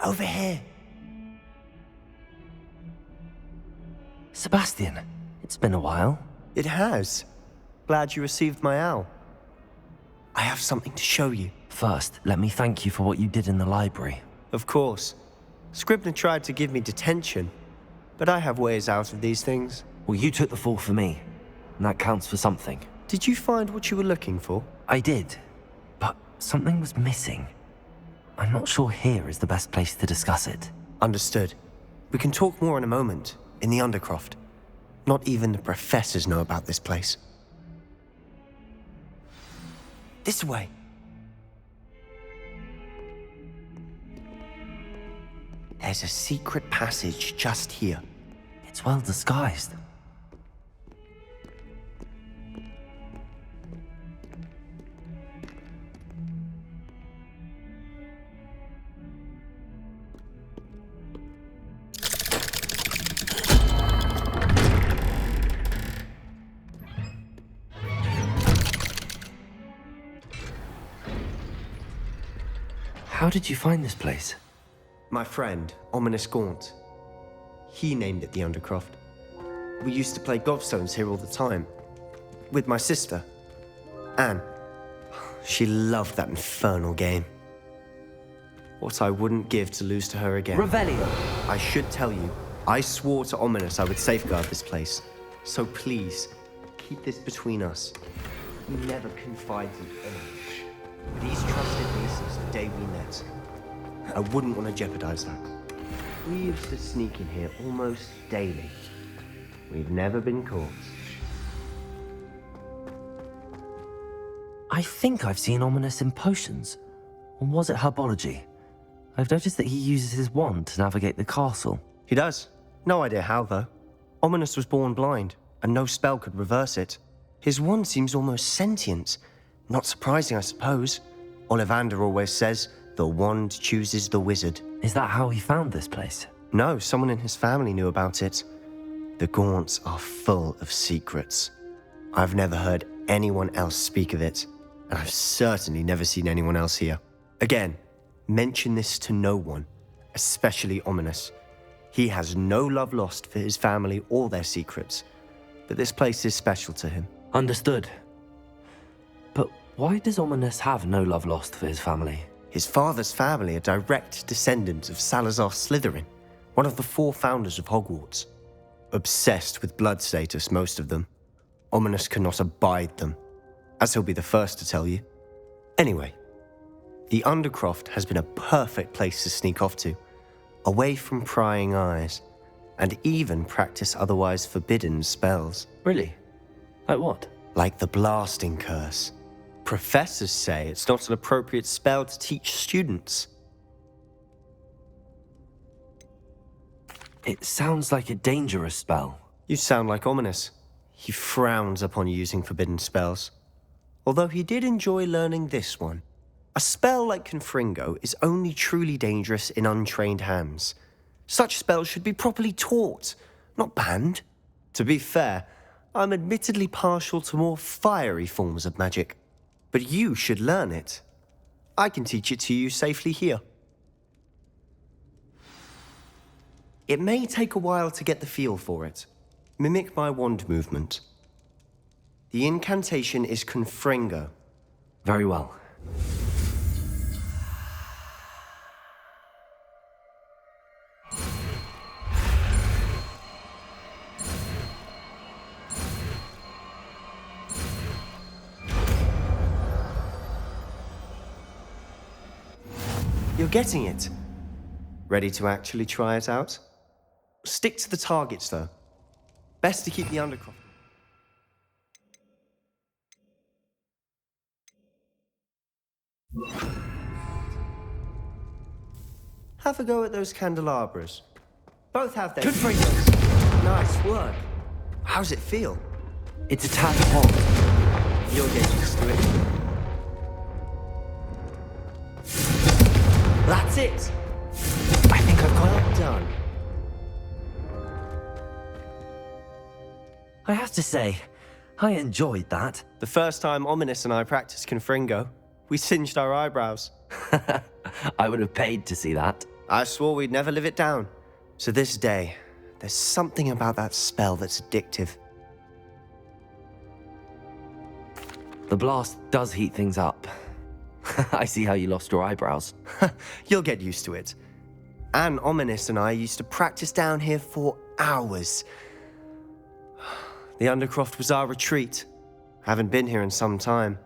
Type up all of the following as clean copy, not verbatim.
Over here. Sebastian, it's been a while. It has. Glad you received my owl. I have something to show you. First, let me thank you for what you did in the library. Of course. Scribner tried to give me detention, but I have ways out of these things. Well, you took the fall for me, and that counts for something. Did you find what you were looking for? I did, but something was missing. I'm not sure here is the best place to discuss it. Understood. We can talk more in a moment, in the Undercroft. Not even the professors know about this place. This way. There's a secret passage just here. It's well disguised. How did you find this place? My friend, Ominous Gaunt. He named it the Undercroft. We used to play gobstones here all the time. With my sister, Anne. She loved that infernal game. What I wouldn't give to lose to her again. Revelio! I should tell you, I swore to Ominous I would safeguard this place. So please, keep this between us. We never confided in anyone. But he's trusted me since the day we met. I wouldn't want to jeopardize that. We used to sneak in here almost daily. We've never been caught. I think I've seen Ominous in potions. Or was it herbology? I've noticed that he uses his wand to navigate the castle. He does. No idea how, though. Ominous was born blind, and no spell could reverse it. His wand seems almost sentient. Not surprising, I suppose. Ollivander always says, the wand chooses the wizard. Is that how he found this place? No, someone in his family knew about it. The Gaunts are full of secrets. I've never heard anyone else speak of it, and I've certainly never seen anyone else here. Again, mention this to no one, especially Ominous. He has no love lost for his family or their secrets, but this place is special to him. Understood. But why does Ominous have no love lost for his family? His father's family are direct descendants of Salazar Slytherin, one of the 4 founders of Hogwarts. Obsessed with blood status, most of them. Ominous cannot abide them, as he'll be the first to tell you. Anyway, the Undercroft has been a perfect place to sneak off to, away from prying eyes, and even practice otherwise forbidden spells. Really? Like what? Like the blasting curse. Professors say it's not an appropriate spell to teach students. It sounds like a dangerous spell. You sound like Ominous. He frowns upon using forbidden spells. Although he did enjoy learning this one. A spell like Confringo is only truly dangerous in untrained hands. Such spells should be properly taught, not banned. To be fair, I'm admittedly partial to more fiery forms of magic. But you should learn it. I can teach it to you safely here. It may take a while to get the feel for it. Mimic my wand movement. The incantation is Confringo. Very well. You're getting it. Ready to actually try it out? Stick to the targets, though. Best to keep the Undercroft. Have a go at those candelabras. Both have their... Confringos! Nice work. How's it feel? It's a tad hot. You'll get used to it. That's it! I think I've got it. Well done. I have to say, I enjoyed that. The first time Ominous and I practiced Confringo, we singed our eyebrows. I would have paid to see that. I swore we'd never live it down. So this day, there's something about that spell that's addictive. The blast does heat things up. I see how you lost your eyebrows. You'll get used to it. Anne Ominous and I used to practice down here for hours. The Undercroft was our retreat. Haven't been here in some time.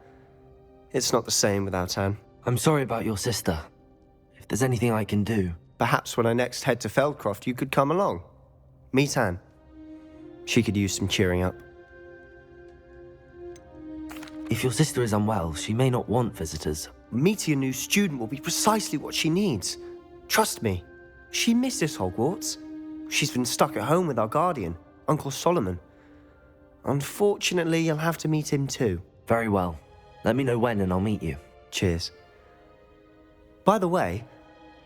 It's not the same without Anne. I'm sorry about your sister. If there's anything I can do... Perhaps when I next head to Feldcroft, you could come along. Meet Anne. She could use some cheering up. If your sister is unwell, she may not want visitors. Meeting a new student will be precisely what she needs. Trust me. She misses Hogwarts. She's been stuck at home with our guardian, Uncle Solomon. Unfortunately, you'll have to meet him too. Very well. Let me know when and I'll meet you. Cheers. By the way,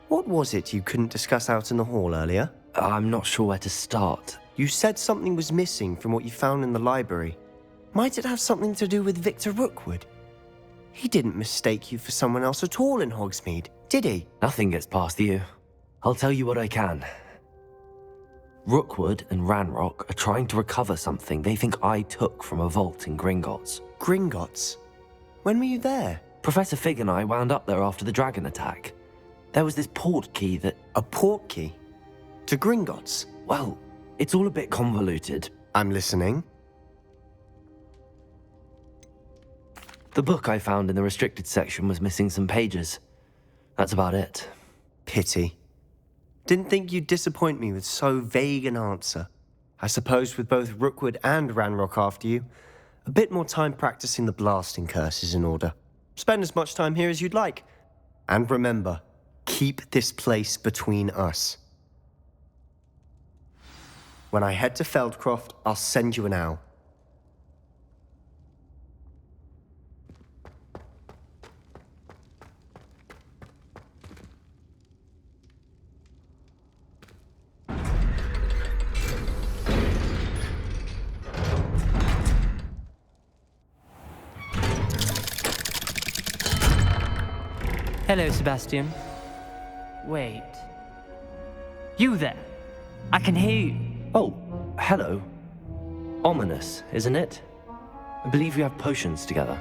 what was it you couldn't discuss out in the hall earlier? I'm not sure where to start. You said something was missing from what you found in the library. Might it have something to do with Victor Rookwood? He didn't mistake you for someone else at all in Hogsmeade, did he? Nothing gets past you. I'll tell you what I can. Rookwood and Ranrock are trying to recover something they think I took from a vault in Gringotts. Gringotts? When were you there? Professor Fig and I wound up there after the dragon attack. There was this port key that... A port key? To Gringotts? Well, it's all a bit convoluted. I'm listening. The book I found in the restricted section was missing some pages. That's about it. Pity. Didn't think you'd disappoint me with so vague an answer. I suppose with both Rookwood and Ranrock after you, a bit more time practicing the blasting curse is in order. Spend as much time here as you'd like. And remember, keep this place between us. When I head to Feldcroft, I'll send you an owl. Hello, Sebastian. Wait. You there? I can hear you. Oh, hello. Ominous, isn't it? I believe we have potions together.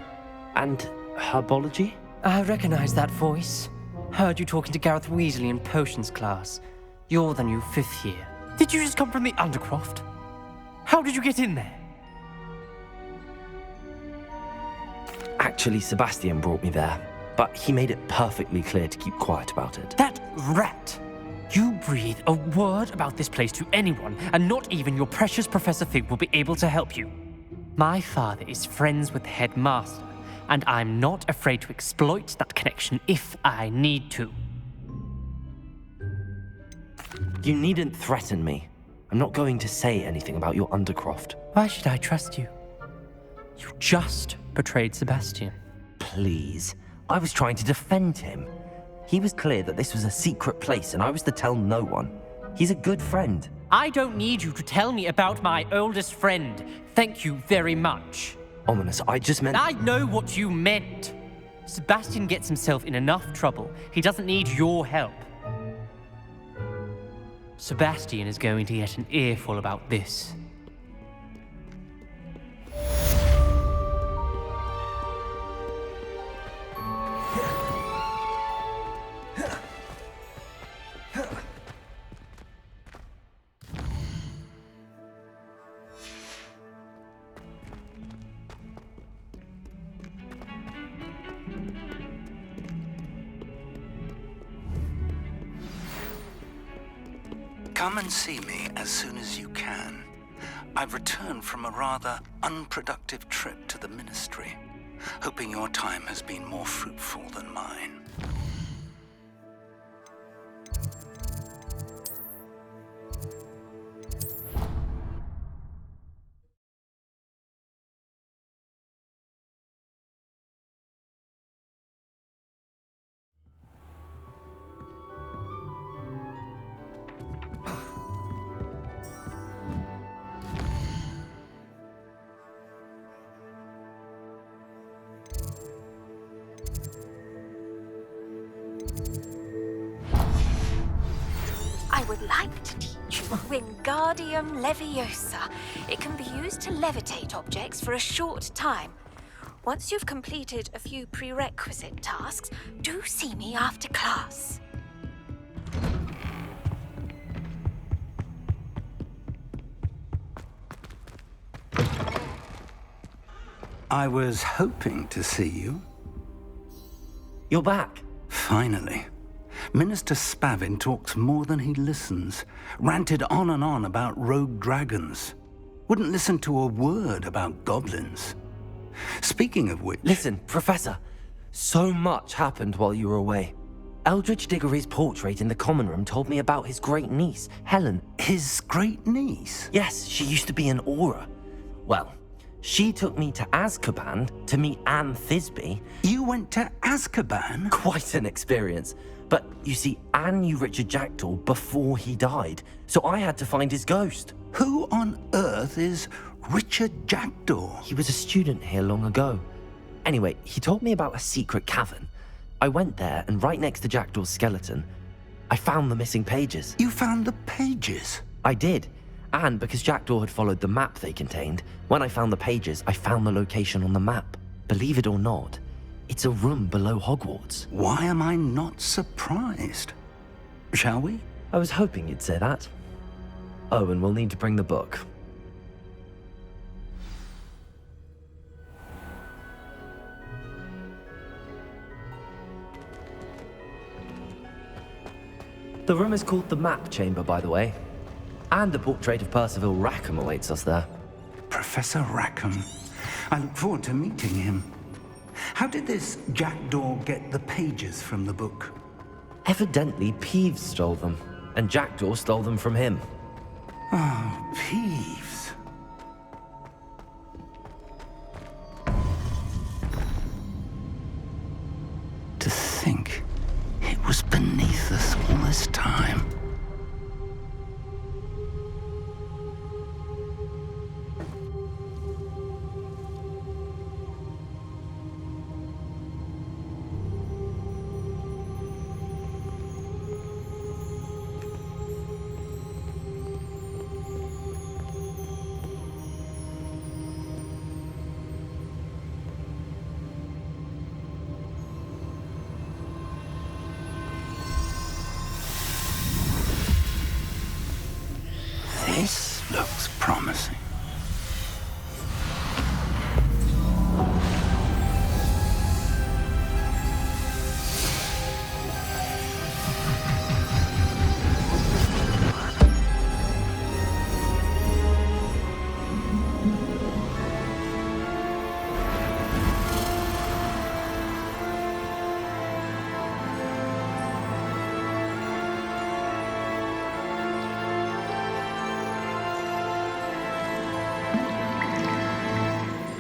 And herbology? I recognize that voice. Heard you talking to Gareth Weasley in potions class. You're the new 5th year. Did you just come from the Undercroft? How did you get in there? Actually, Sebastian brought me there. But he made it perfectly clear to keep quiet about it. That rat! You breathe a word about this place to anyone, and not even your precious Professor Fig will be able to help you. My father is friends with the headmaster, and I'm not afraid to exploit that connection if I need to. You needn't threaten me. I'm not going to say anything about your Undercroft. Why should I trust you? You just betrayed Sebastian. Please. I was trying to defend him. He was clear that this was a secret place and I was to tell no one. He's a good friend. I don't need you to tell me about my oldest friend. Thank you very much. Ominous, I just meant... I know what you meant. Sebastian gets himself in enough trouble. He doesn't need your help. Sebastian is going to get an earful about this. Come and see me as soon as you can. I've returned from a rather unproductive trip to the Ministry, hoping your time has been more fruitful than mine. I'd like to teach you Wingardium Leviosa. It can be used to levitate objects for a short time. Once you've completed a few prerequisite tasks, do see me after class. I was hoping to see you. You're back. Finally. Minister Spavin talks more than he listens. Ranted on and on about rogue dragons. Wouldn't listen to a word about goblins. Speaking of which... Listen, Professor. So much happened while you were away. Eldridge Diggory's portrait in the common room told me about his great niece, Helen. His great niece? Yes, she used to be an Auror. Well, she took me to Azkaban to meet Anne Thisbe. You went to Azkaban? Quite an experience. But you see, Anne knew Richard Jackdaw before he died, so I had to find his ghost. Who on earth is Richard Jackdaw? He was a student here long ago. Anyway, he told me about a secret cavern. I went there, and right next to Jackdaw's skeleton, I found the missing pages. You found the pages? I did. And because Jackdaw had followed the map they contained, when I found the pages, I found the location on the map. Believe it or not, it's a room below Hogwarts. Why am I not surprised? Shall we? I was hoping you'd say that. Oh, and we'll need to bring the book. The room is called the Map Chamber, by the way. And a portrait of Percival Rackham awaits us there. Professor Rackham. I look forward to meeting him. How did this Jackdaw get the pages from the book? Evidently, Peeves stole them, and Jackdaw stole them from him. Oh, Peeves. To think it was beneath us all this time. This looks promising.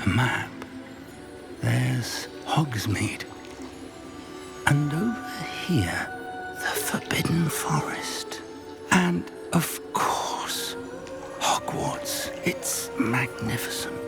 A map. There's Hogsmeade. And over here, the Forbidden Forest. And, of course, Hogwarts. It's magnificent.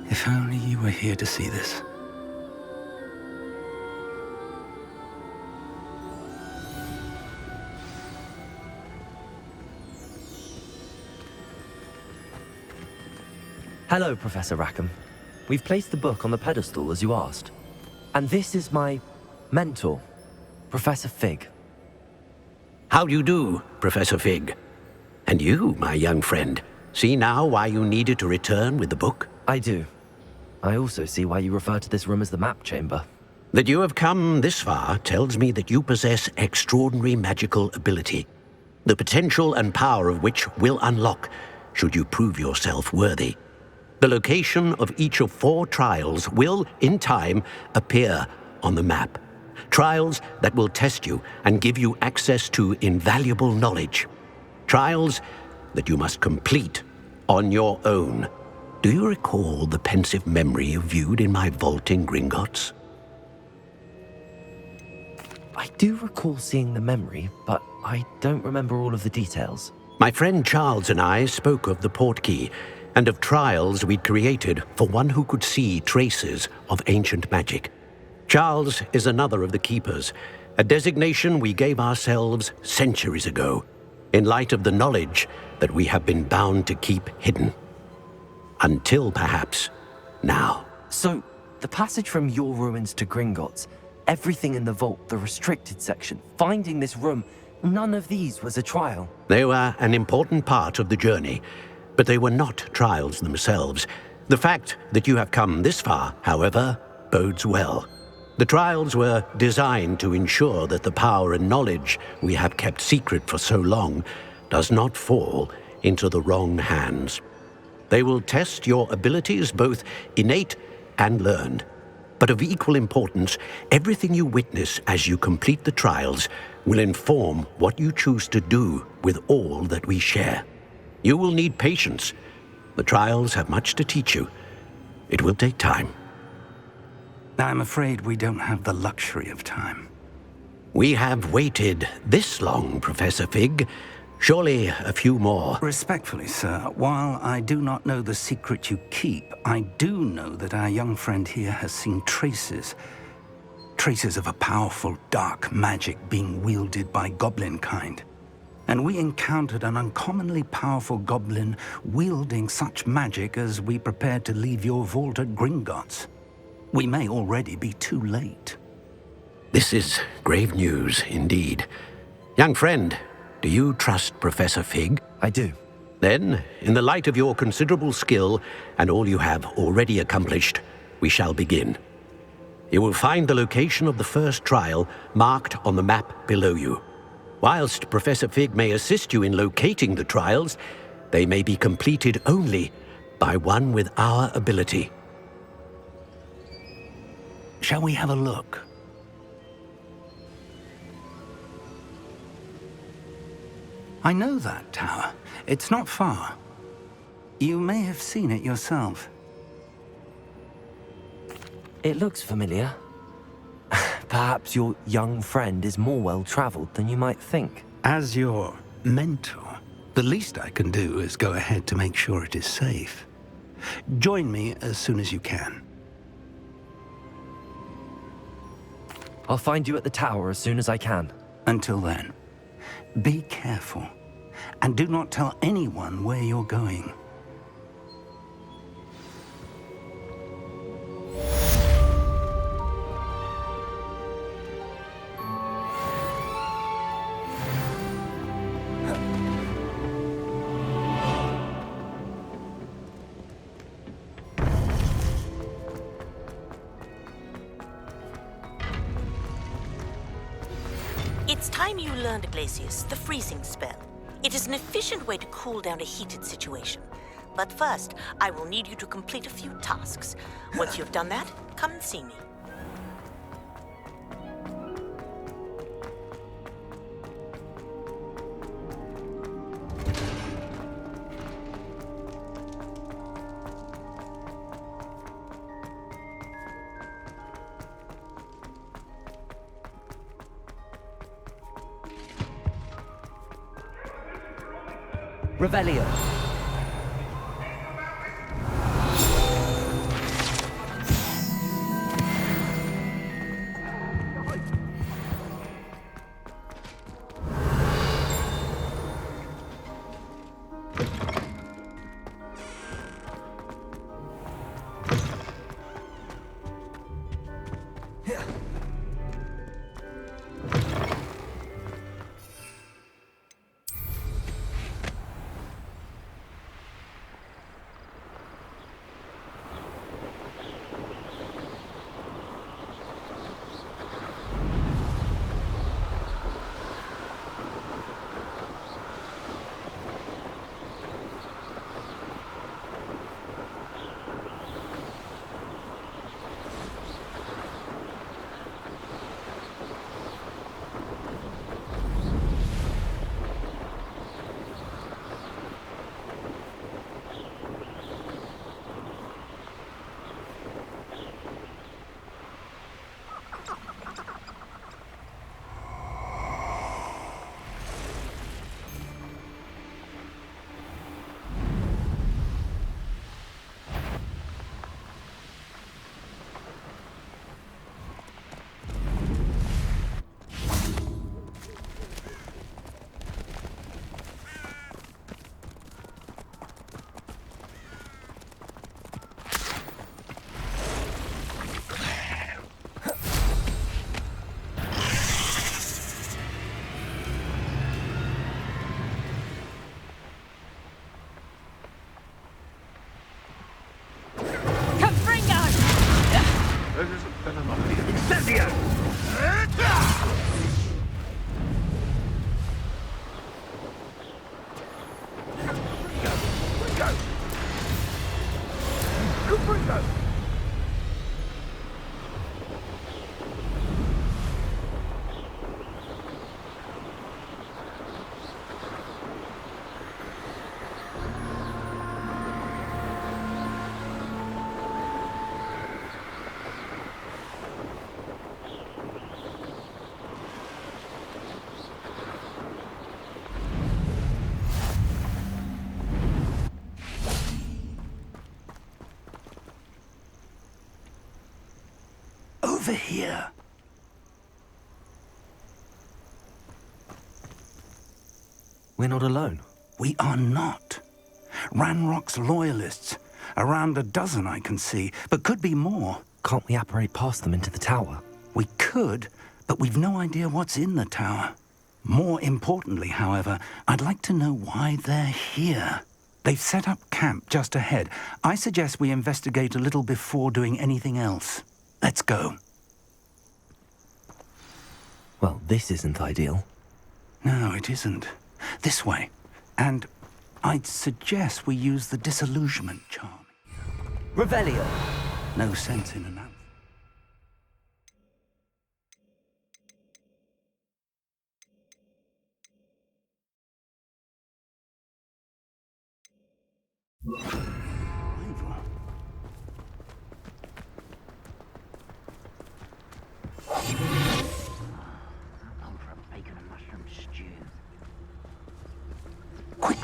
If only you were here to see this. Hello, Professor Rackham. We've placed the book on the pedestal, as you asked. And this is my mentor, Professor Fig. How do you do, Professor Fig? And you, my young friend, see now why you needed to return with the book? I do. I also see why you refer to this room as the Map Chamber. That you have come this far tells me that you possess extraordinary magical ability, the potential and power of which will unlock should you prove yourself worthy. The location of each of 4 trials will, in time, appear on the map. Trials that will test you and give you access to invaluable knowledge. Trials that you must complete on your own. Do you recall the pensive memory you viewed in my vault in Gringotts? I do recall seeing the memory, but I don't remember all of the details. My friend Charles and I spoke of the portkey and of trials we'd created for one who could see traces of ancient magic. Charles is another of the keepers, a designation we gave ourselves centuries ago, in light of the knowledge that we have been bound to keep hidden. Until perhaps now. So, the passage from your ruins to Gringotts, everything in the vault, the restricted section, finding this room, none of these was a trial. They were an important part of the journey, but they were not trials themselves. The fact that you have come this far, however, bodes well. The trials were designed to ensure that the power and knowledge we have kept secret for so long does not fall into the wrong hands. They will test your abilities, both innate and learned. But of equal importance, everything you witness as you complete the trials will inform what you choose to do with all that we share. You will need patience. The trials have much to teach you. It will take time. I'm afraid we don't have the luxury of time. We have waited this long, Professor Fig. Surely a few more. Respectfully, sir, while I do not know the secret you keep, I do know that our young friend here has seen traces of a powerful dark magic being wielded by goblin kind. And we encountered an uncommonly powerful goblin wielding such magic as we prepared to leave your vault at Gringotts. We may already be too late. This is grave news indeed. Young friend, do you trust Professor Fig? I do. Then, in the light of your considerable skill and all you have already accomplished, we shall begin. You will find the location of the first trial marked on the map below you. Whilst Professor Fig may assist you in locating the trials, they may be completed only by one with our ability. Shall we have a look? I know that tower. It's not far. You may have seen it yourself. It looks familiar. Perhaps your young friend is more well-traveled than you might think. As your mentor, the least I can do is go ahead to make sure it is safe. Join me as soon as you can. I'll find you at the tower as soon as I can. Until then, be careful, and do not tell anyone where you're going. It's time you learned, Glacius, the freezing spell. It is an efficient way to cool down a heated situation. But first, I will need you to complete a few tasks. Once you've done that, come and see me. Revelio. over here. We're not alone. We are not. Ranrock's loyalists. Around a dozen I can see, but could be more. Can't we apparate past them into the tower? We could, but we've no idea what's in the tower. More importantly, however, I'd like to know why they're here. They've set up camp just ahead. I suggest we investigate a little before doing anything else. Let's go. Well, this isn't ideal. No, it isn't. This way. And I'd suggest we use the disillusionment charm. Revelio! No sense in an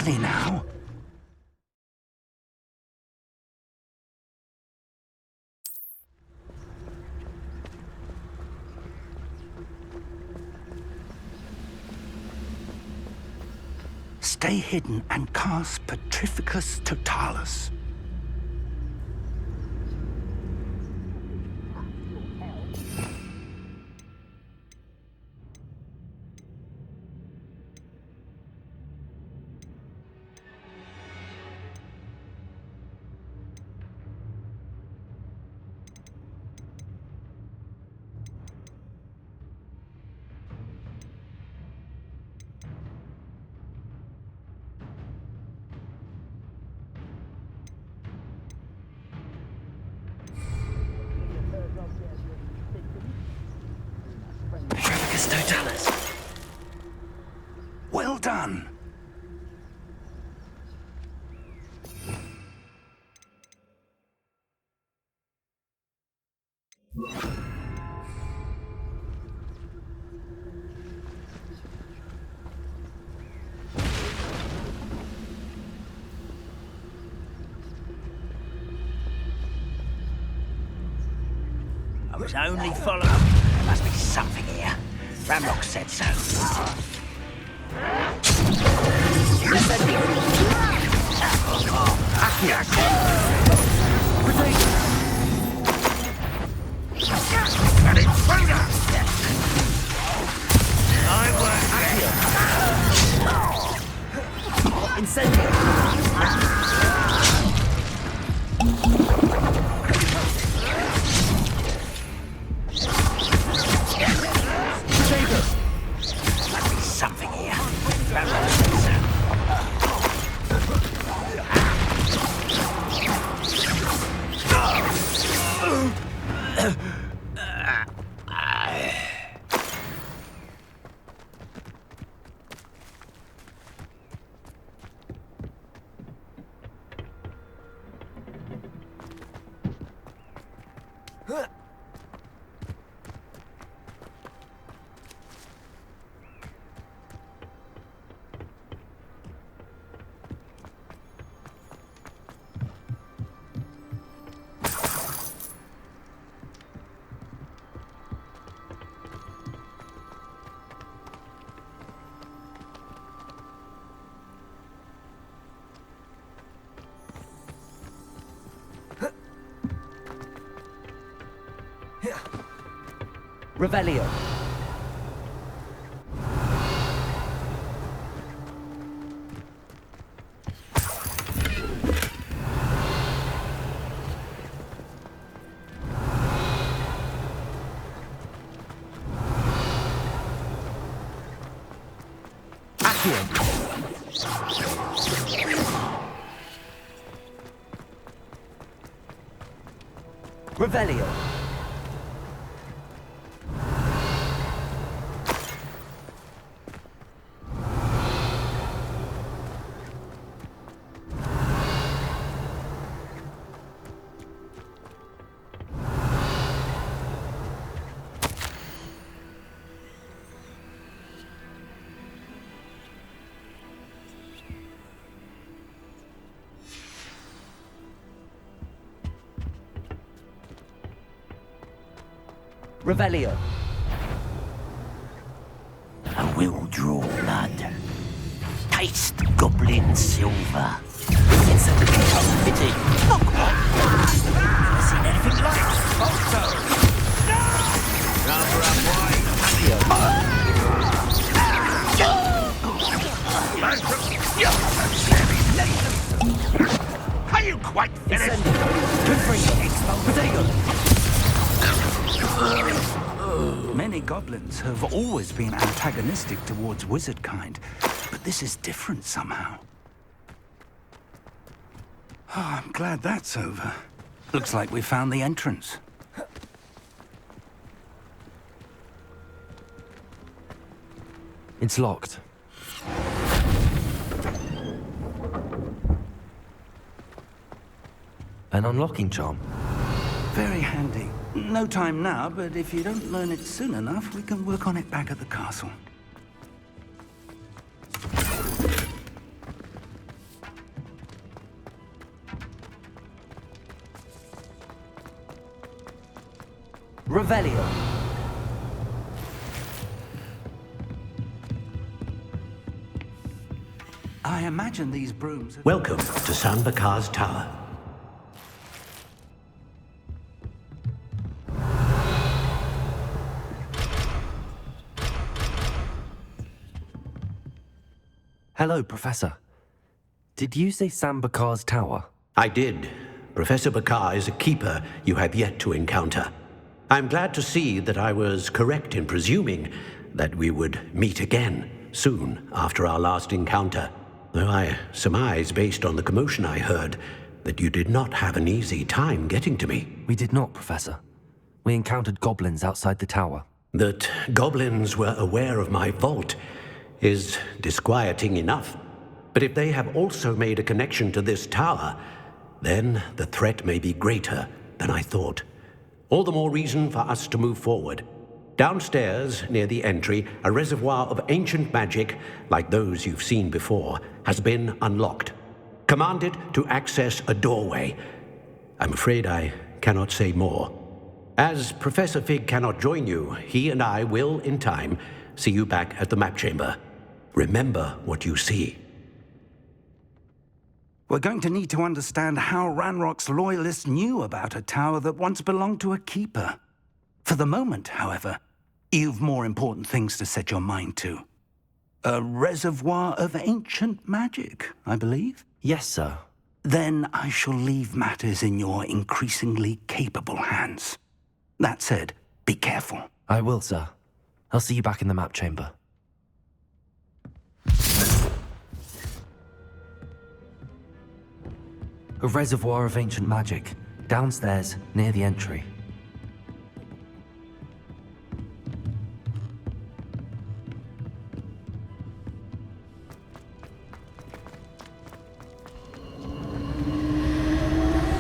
quickly now. Stay hidden and cast Petrificus Totalis. Petrificus Totalis! Well done. I was only following. There must be something here. Ramrock said so. An intruder! Must be something here. Ramrock said so. Revelio! Revelio! Revelio. I will draw blood. Taste goblin silver. It's a little pity. Not quite. Never seen anything like it. Are you quite finished? Many goblins have always been antagonistic towards wizard kind, but this is different somehow. Oh, I'm glad that's over. Looks like we found the entrance. It's locked. An unlocking charm. Very handy. No time now, but if you don't learn it soon enough, we can work on it back at the castle. Revelio. I imagine these brooms... Welcome to San Bakar's Tower. Hello, Professor. Did you say Sam Bakar's tower? I did. Professor Bakar is a keeper you have yet to encounter. I'm glad to see that I was correct in presuming that we would meet again soon after our last encounter. Though I surmise, based on the commotion I heard, that you did not have an easy time getting to me. We did not, Professor. We encountered goblins outside the tower. That goblins were aware of my vault is disquieting enough. But if they have also made a connection to this tower, then the threat may be greater than I thought. All the more reason for us to move forward. Downstairs, near the entry, a reservoir of ancient magic, like those you've seen before, has been unlocked. Commanded to access a doorway. I'm afraid I cannot say more. As Professor Fig cannot join you, he and I will, in time, see you back at the map chamber. Remember what you see. We're going to need to understand how Ranrock's loyalists knew about a tower that once belonged to a keeper. For the moment, however, you've more important things to set your mind to. A reservoir of ancient magic, I believe? Yes, sir. Then I shall leave matters in your increasingly capable hands. That said, be careful. I will, sir. I'll see you back in the map chamber. A reservoir of ancient magic, downstairs, near the entry.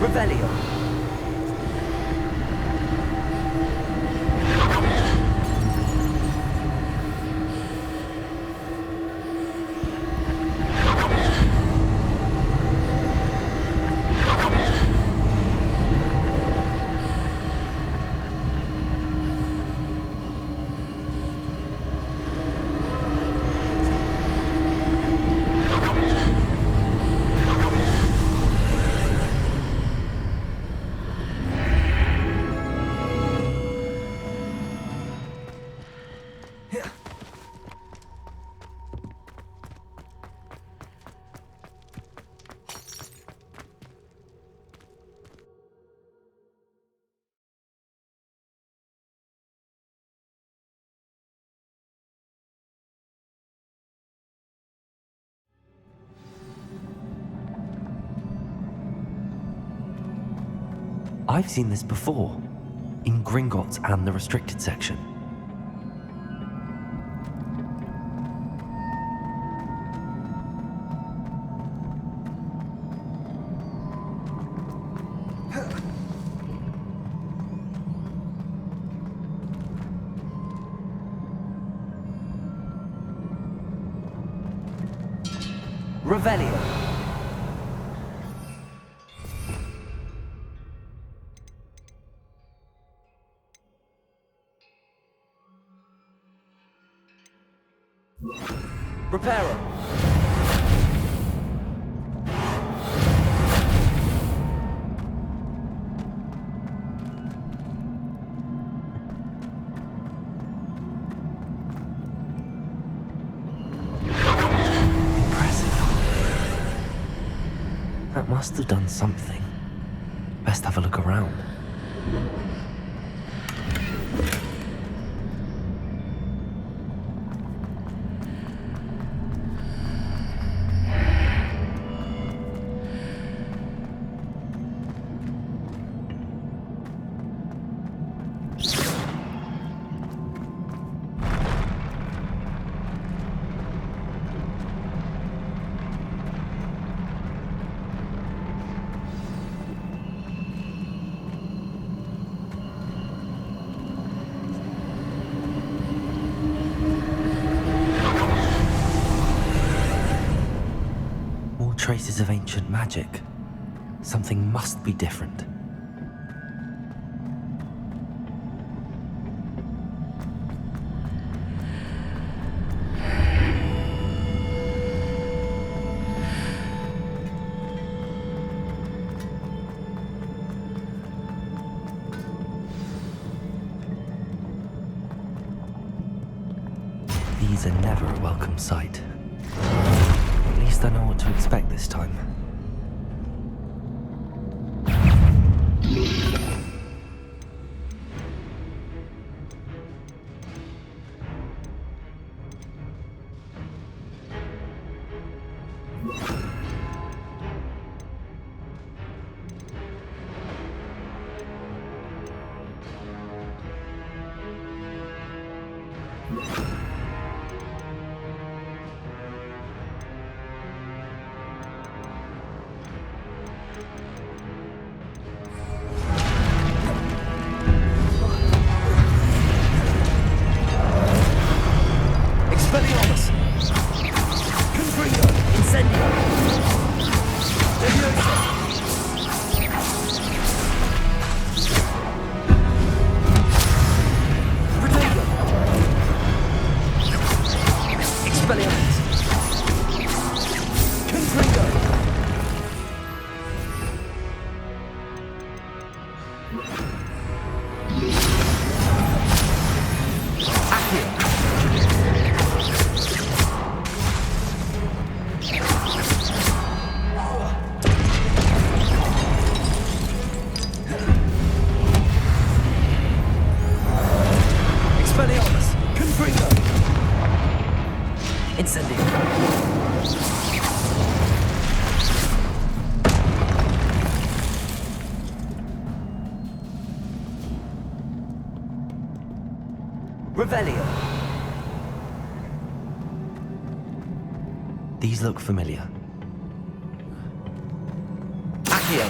Revelio. I've seen this before, in Gringotts and the restricted section. Revelio. Reparo. That must have done something. Best have a look around. Traces of ancient magic. Something must be different. These are never a welcome sight. At least I know what to expect this time. Revelio. These look familiar. Accio.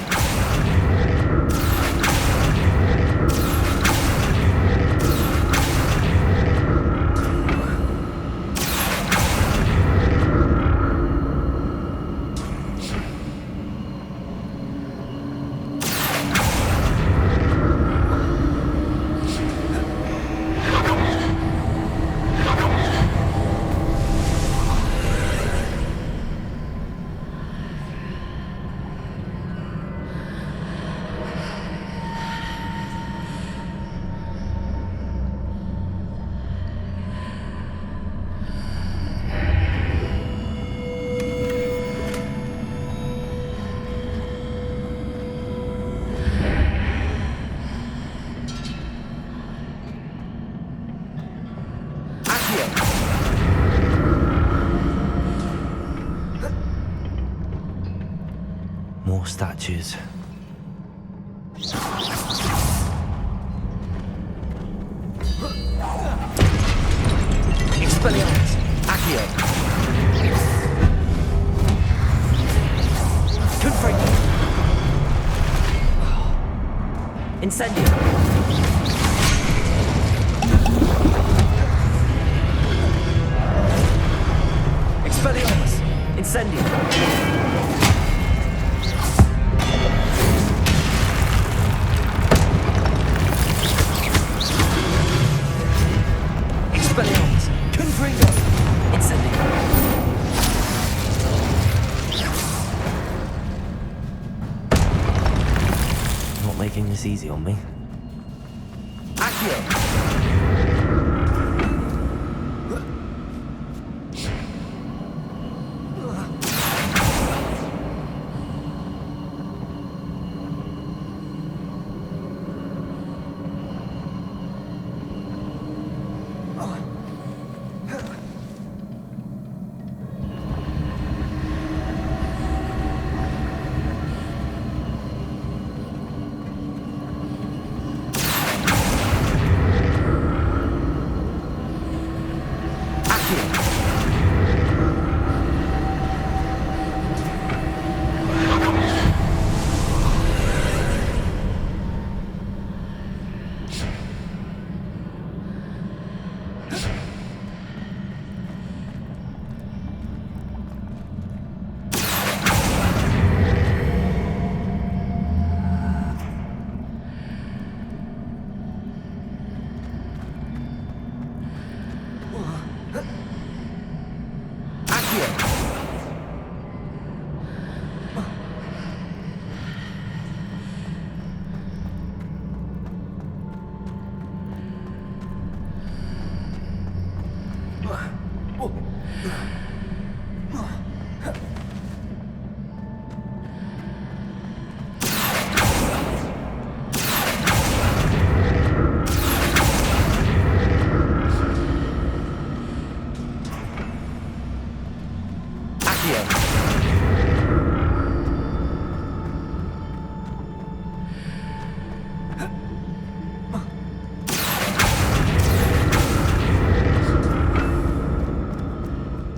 More statues. Expelliarmus! Accio! Confringo! Incendio! Expelliarmus! Incendio! Expelliarmus! Confringo! It's sending. Not making this easy on me.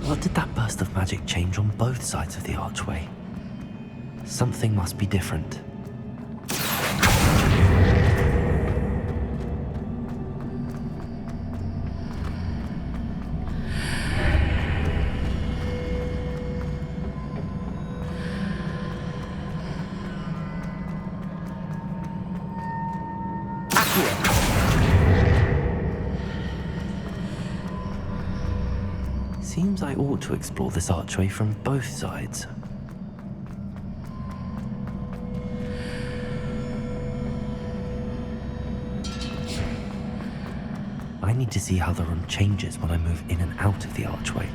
What did that burst of magic change on both sides of the archway? Something must be different. Seems I ought to explore this archway from both sides. I need to see how the room changes when I move in and out of the archway.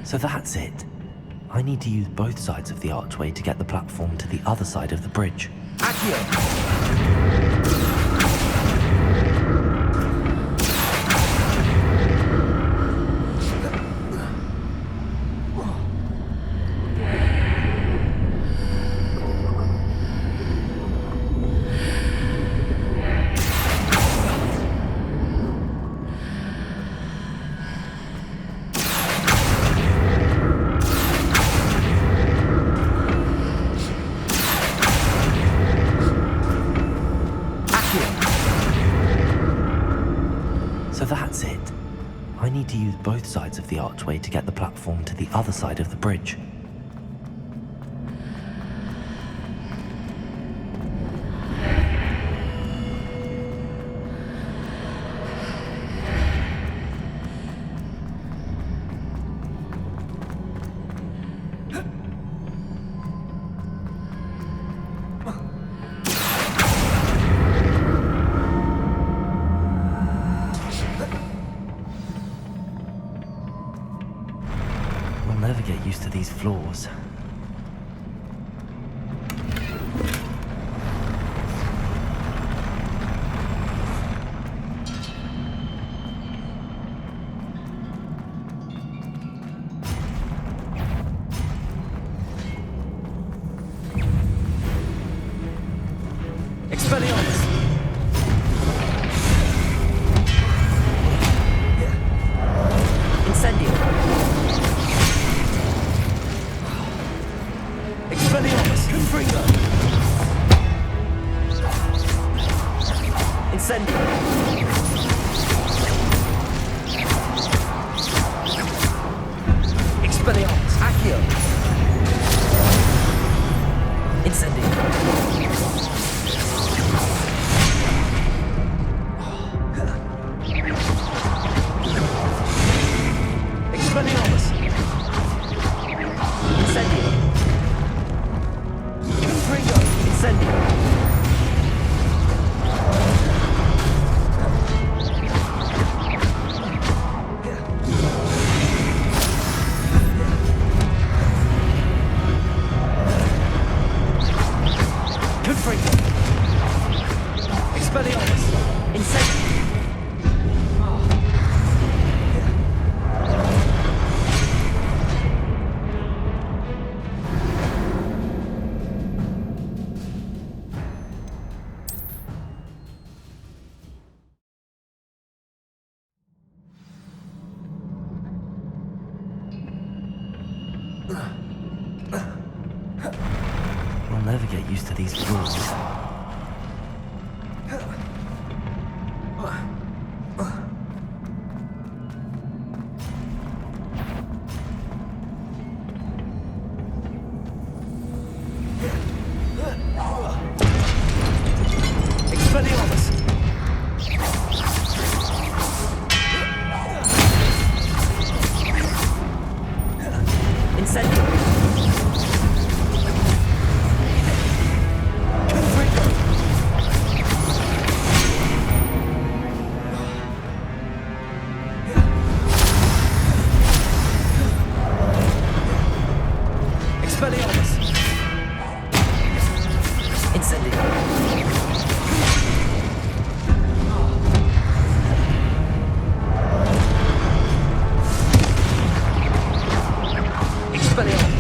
So that's it. I need to use both sides of the archway to get the platform to the other side of the bridge. So that's it. I need to use both sides of the archway to get the platform to the other side of the bridge. I'll never get used to these floors. Expelliarmus! Incendio. Expelliarmus. Accio. Incendio. Expelliarmus. Incendio. Confringo. Incendio. Confringo. Expelliarmus. Incendio. I'll never get used to these floors. Expelliarmus! Incendio! Confringo! Expelliarmus! Incendio! Expelliarmus!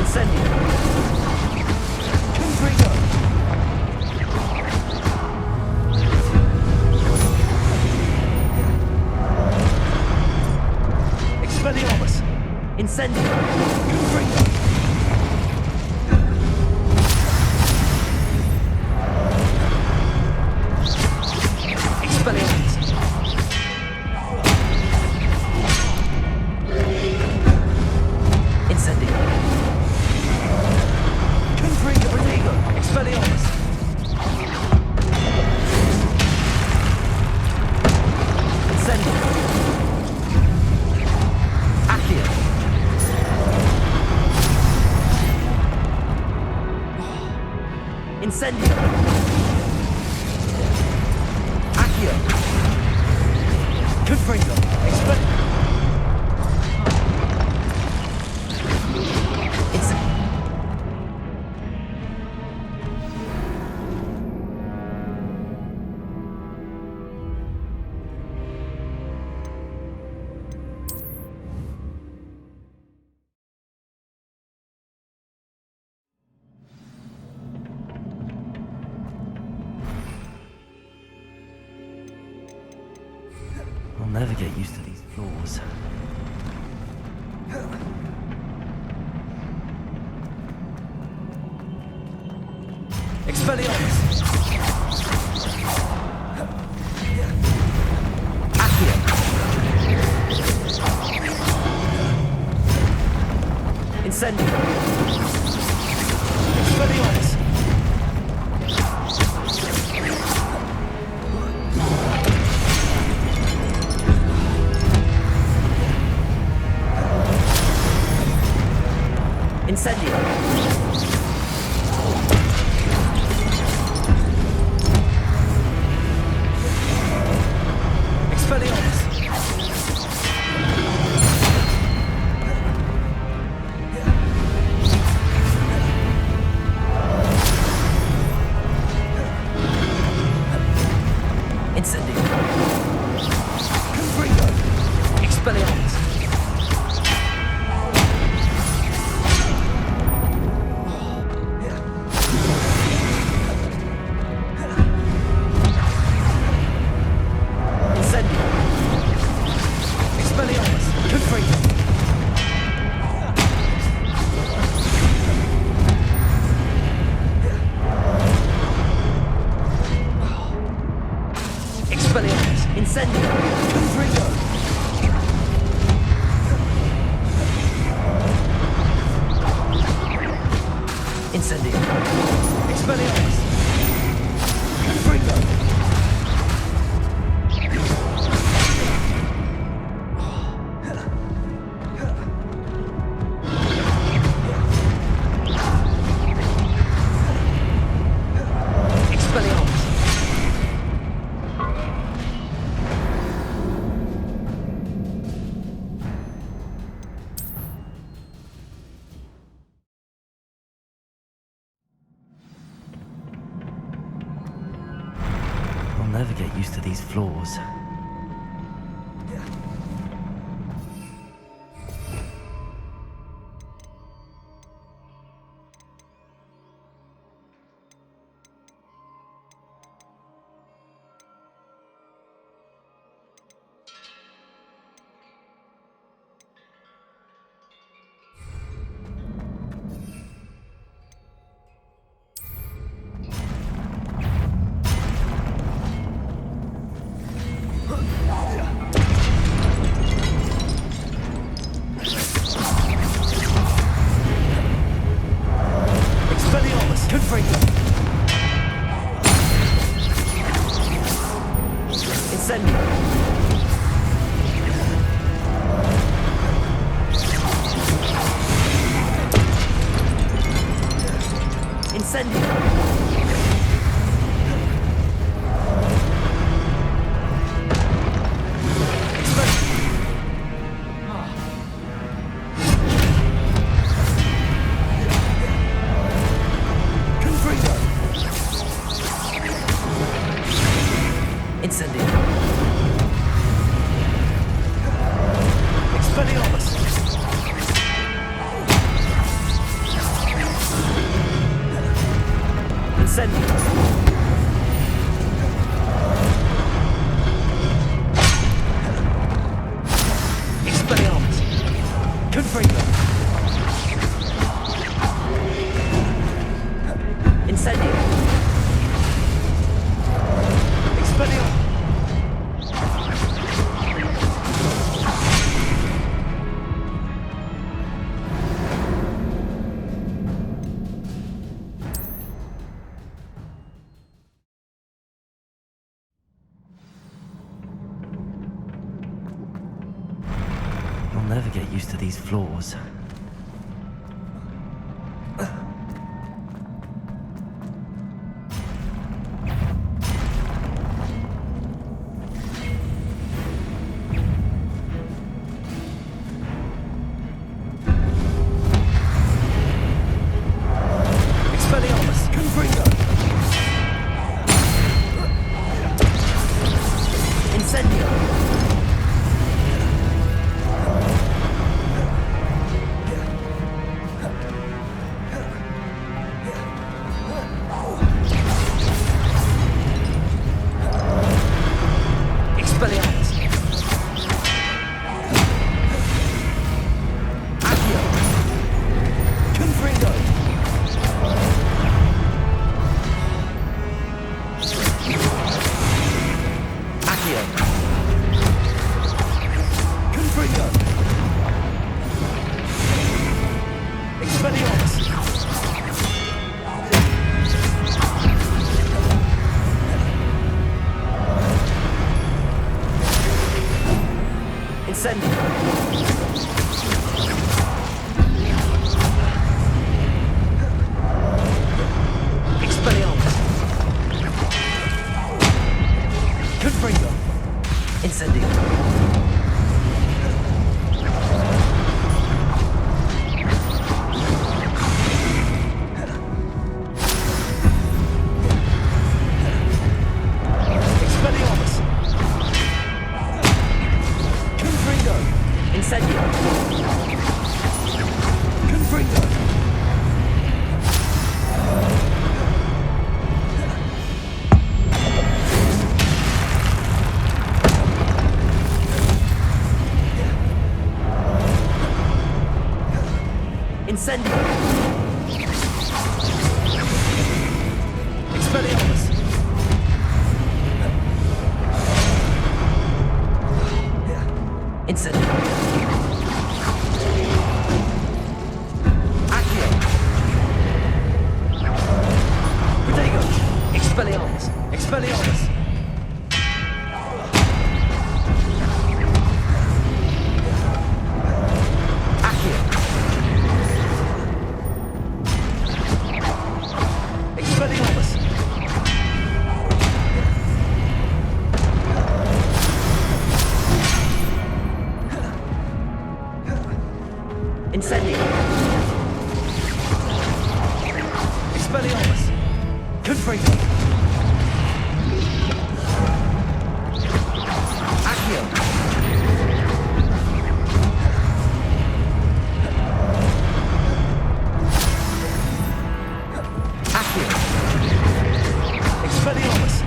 Incendio! Confringo! Expelliarmus! Incendio! Confringo! Expelliarmus! Incendio! Confringo! Protego! Expelliarmus! Incendio! Accio! Incendio! Accio! Confringo! Expelliarmus! I'll never get used to these floors. Expelliarmus! Accio! Incendio! Expelliarmus! Incendio! Expelliarmus! Incendio! Confringo! Expelliarmus! Incendio! Incendio. Expelliarmus. Confringo. I'll never get used to these floors. I'll never get used to these floors. Expelliarmus! Confringo! Accio! Accio! Expelliarmus!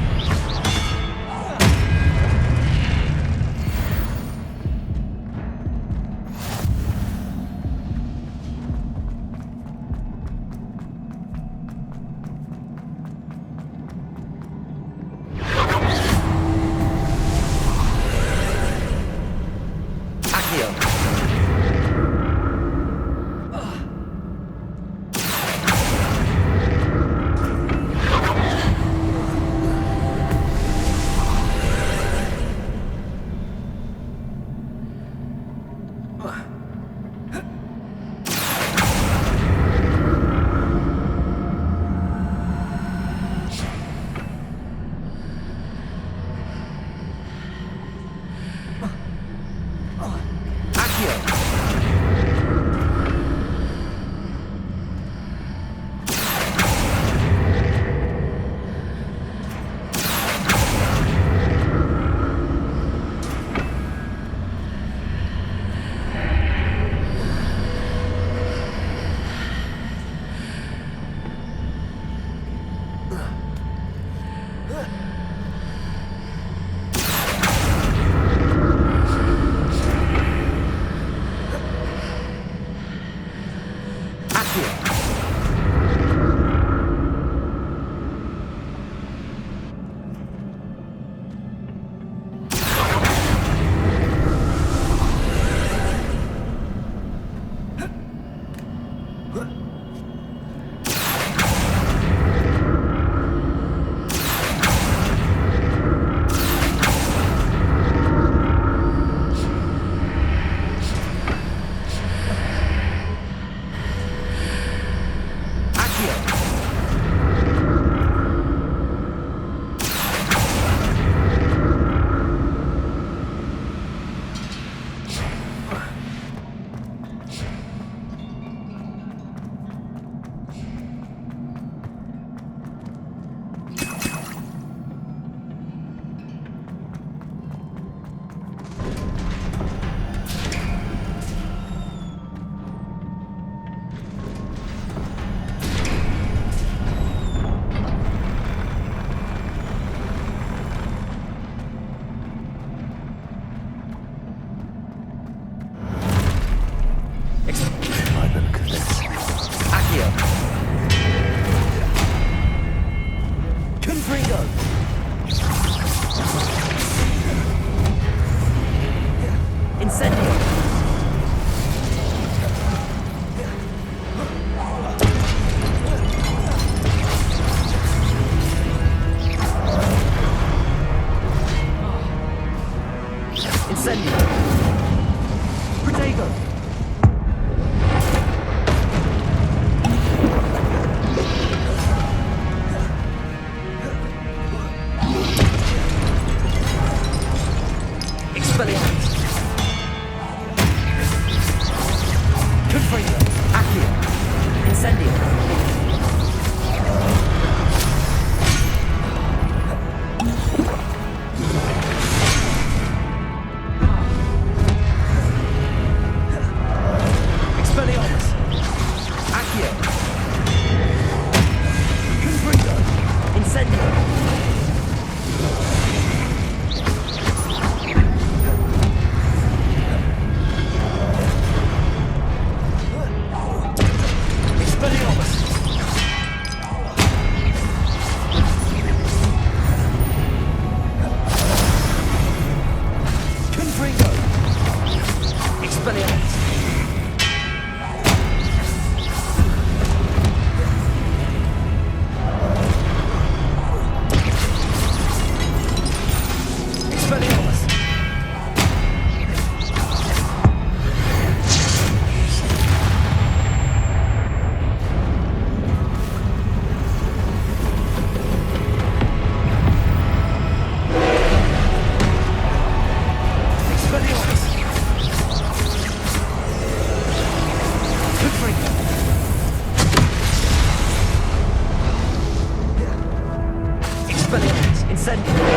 sent me.